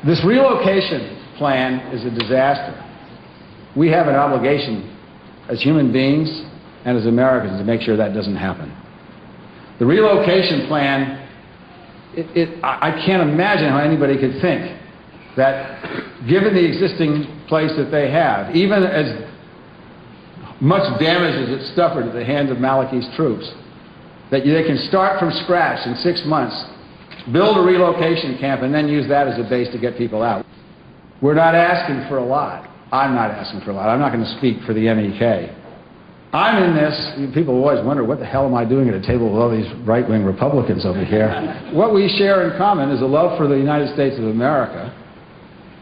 This relocation plan is a disaster. We have an obligation as human beings and as Americans to make sure that doesn't happen. The relocation plan, I can't imagine how anybody could think that given the existing place that they have, even as much damage as it suffered at the hands of Maliki's troops, that they can start from scratch in 6 months, build a relocation camp, and then use that as a base to get people out. We're not asking for a lot. I'm not asking for a lot. I'm not going to speak for the MEK. I'm in this, people always wonder, what the hell am I doing at a table with all these right-wing Republicans over here? What we share in common is a love for the United States of America.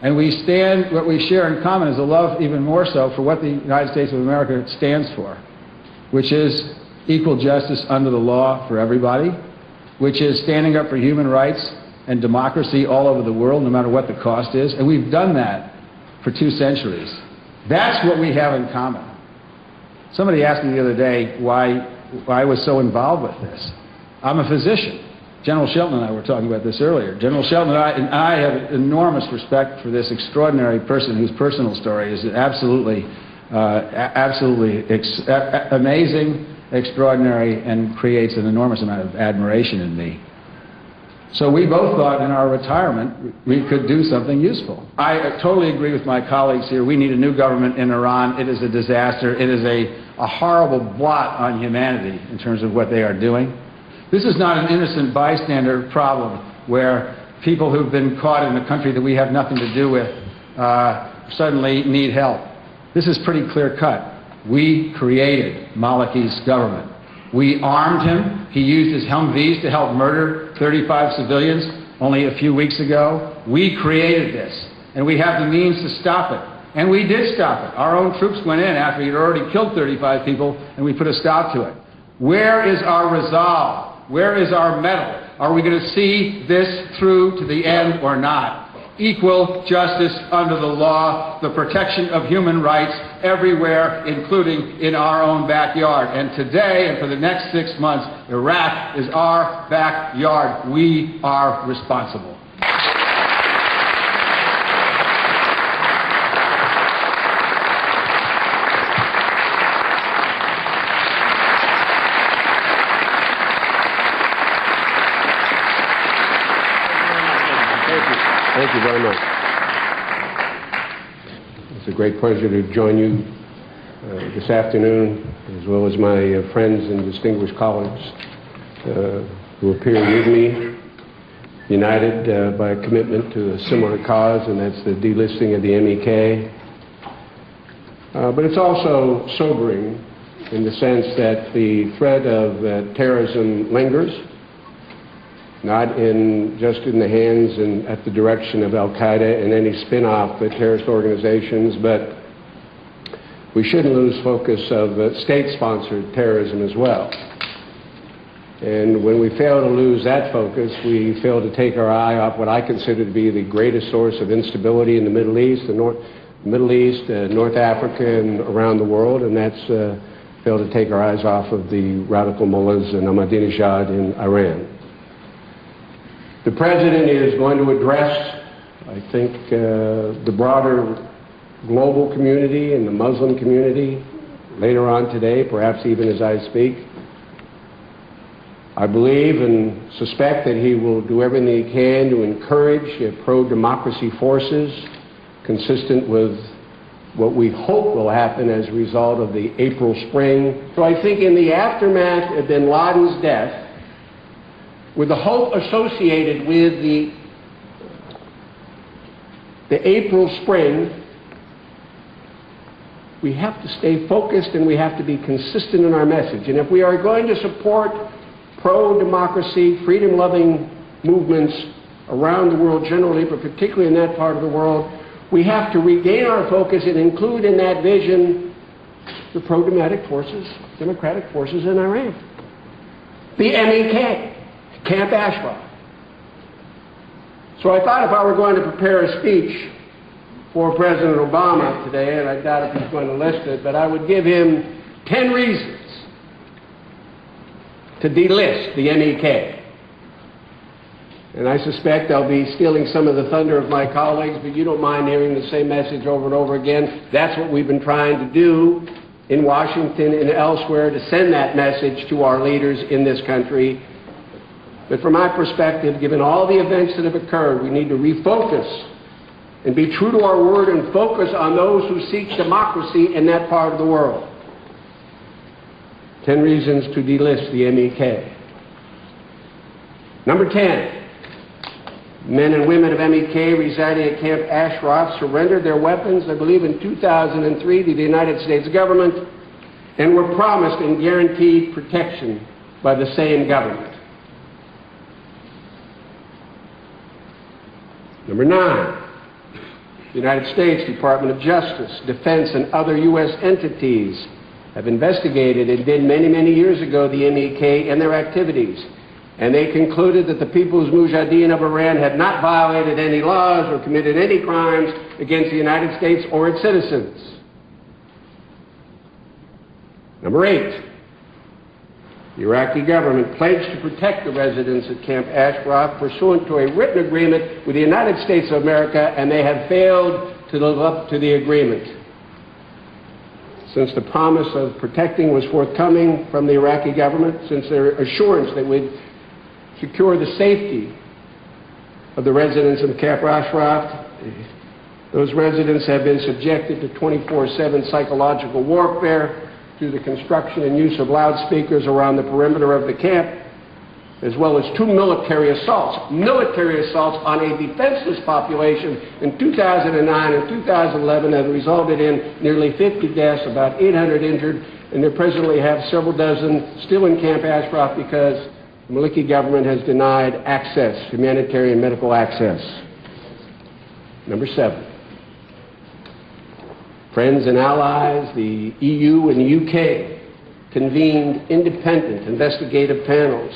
And what we share in common is a love even more so for what the United States of America stands for, which is equal justice under the law for everybody, which is standing up for human rights and democracy all over the world, no matter what the cost is. And we've done that for 2 centuries. That's what we have in common. Somebody asked me the other day why I was so involved with this. I'm a physician. General Shelton and I were talking about this earlier. General Shelton and I have enormous respect for this extraordinary person whose personal story is absolutely amazing, extraordinary, and creates an enormous amount of admiration in me. So we both thought in our retirement we could do something useful. I totally agree with my colleagues here. We need a new government in Iran. It is a disaster. It is a horrible blot on humanity in terms of what they are doing. This is not an innocent bystander problem where people who've been caught in a country that we have nothing to do with suddenly need help. This is pretty clear cut. We created Maliki's government. We armed him. He used his Humvees to help murder 35 civilians only a few weeks ago. We created this, and we have the means to stop it. And we did stop it. Our own troops went in after he'd already killed 35 people, and we put a stop to it. Where is our resolve? Where is our mettle? Are we going to see this through to the end or not? Equal justice under the law, the protection of human rights everywhere, including in our own backyard. And today and for the next 6 months, Iraq is our backyard. We are responsible. Thank you very much. It's a great pleasure to join you this afternoon, as well as my friends and distinguished colleagues who appear with me, united by a commitment to a similar cause, and that's the delisting of the MEK. But it's also sobering in the sense that the threat of terrorism lingers, not just in the hands and at the direction of Al-Qaeda and any spin-off terrorist organizations, but we shouldn't lose focus of state-sponsored terrorism as well. And when we fail to lose that focus, we fail to take our eye off what I consider to be the greatest source of instability in the Middle East, North Africa, and around the world, and that's fail to take our eyes off of the radical mullahs and Ahmadinejad in Iran. The President is going to address, I think, the broader global community and the Muslim community later on today, perhaps even as I speak. I believe and suspect that he will do everything he can to encourage pro-democracy forces consistent with what we hope will happen as a result of the April Spring. So I think in the aftermath of bin Laden's death, with the hope associated with the April Spring, we have to stay focused and we have to be consistent in our message. And if we are going to support pro-democracy, freedom-loving movements around the world generally, but particularly in that part of the world, we have to regain our focus and include in that vision the pro-democratic forces in Iran. The MEK. Camp Ashraf. So I thought if I were going to prepare a speech for President Obama today, and I doubt if he's going to list it, but I would give him 10 reasons to delist the MEK. and I suspect I'll be stealing some of the thunder of my colleagues, but you don't mind hearing the same message over and over again. That's what we've been trying to do in Washington and elsewhere, to send that message to our leaders in this country. But from my perspective, given all the events that have occurred, we need to refocus and be true to our word and focus on those who seek democracy in that part of the world. 10 reasons to delist the MEK. Number 10. Men and women of MEK residing at Camp Ashraf surrendered their weapons, I believe, in 2003 to the United States government and were promised and guaranteed protection by the same government. Number 9. The United States Department of Justice, Defense, and other U.S. entities have investigated and did many, many years ago the MEK and their activities. And they concluded that the People's Mujahideen of Iran had not violated any laws or committed any crimes against the United States or its citizens. Number 8, the Iraqi government pledged to protect the residents at Camp Ashraf pursuant to a written agreement with the United States of America, and they have failed to live up to the agreement. Since the promise of protecting was forthcoming from the Iraqi government, since their assurance that we'd secure the safety of the residents of Camp Ashraf, those residents have been subjected to 24/7 psychological warfare through the construction and use of loudspeakers around the perimeter of the camp, as well as 2 military assaults on a defenseless population in 2009 and 2011 that resulted in nearly 50 deaths, about 800 injured, and they presently have several dozen still in Camp Ashraf because the Maliki government has denied access, humanitarian medical access. Number 7. Friends and allies, the EU and the UK convened independent investigative panels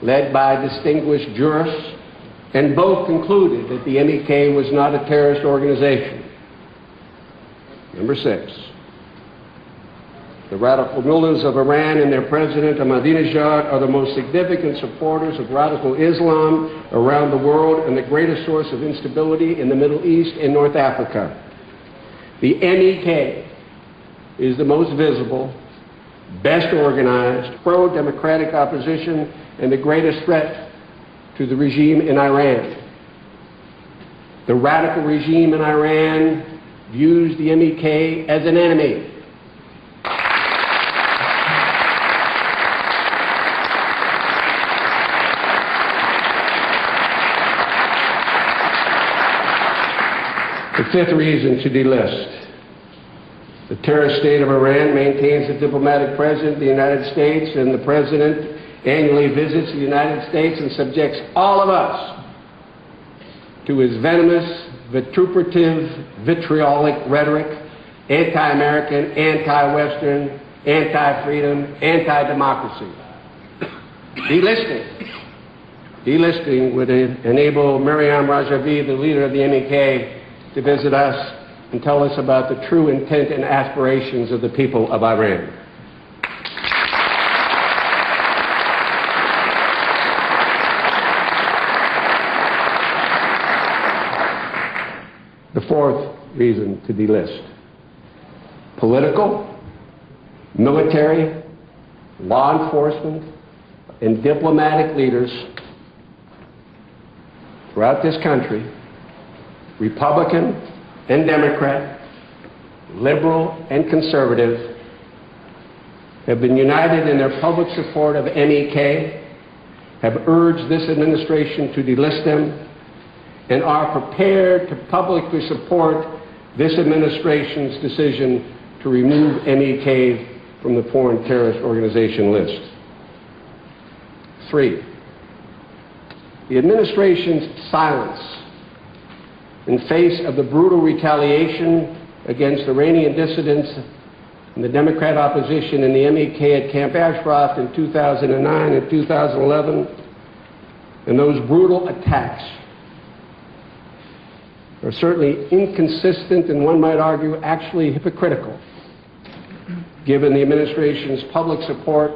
led by distinguished jurists, and both concluded that the MEK was not a terrorist organization. Number 6. The radical mullahs of Iran and their president Ahmadinejad are the most significant supporters of radical Islam around the world and the greatest source of instability in the Middle East and North Africa. The MEK is the most visible, best organized, pro-democratic opposition and the greatest threat to the regime in Iran. The radical regime in Iran views the MEK as an enemy. The 5th reason to delist. The terrorist state of Iran maintains a diplomatic presence in the United States, and the president annually visits the United States and subjects all of us to his venomous, vituperative, vitriolic rhetoric, anti-American, anti-Western, anti-freedom, anti-democracy. Delisting would enable Maryam Rajavi, the leader of the MEK, to visit us and tell us about the true intent and aspirations of the people of Iran. The 4th reason to delist. Political, military, law enforcement, and diplomatic leaders throughout this country, Republican and Democrat, liberal and conservative, have been united in their public support of MEK, have urged this administration to delist them, and are prepared to publicly support this administration's decision to remove MEK from the Foreign Terrorist Organization list. 3. The administration's silence in face of the brutal retaliation against Iranian dissidents and the Democrat opposition in the MEK at Camp Ashraf in 2009 and 2011, and those brutal attacks are certainly inconsistent and, one might argue, actually hypocritical, given the administration's public support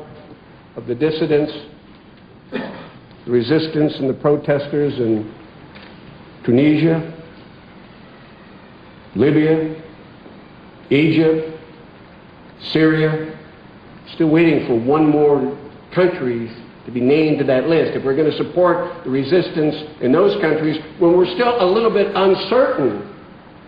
of the dissidents, the resistance and the protesters in Tunisia, Libya, Egypt, Syria. Still waiting for one more country to be named to that list. If we're going to support the resistance in those countries, when we're still a little bit uncertain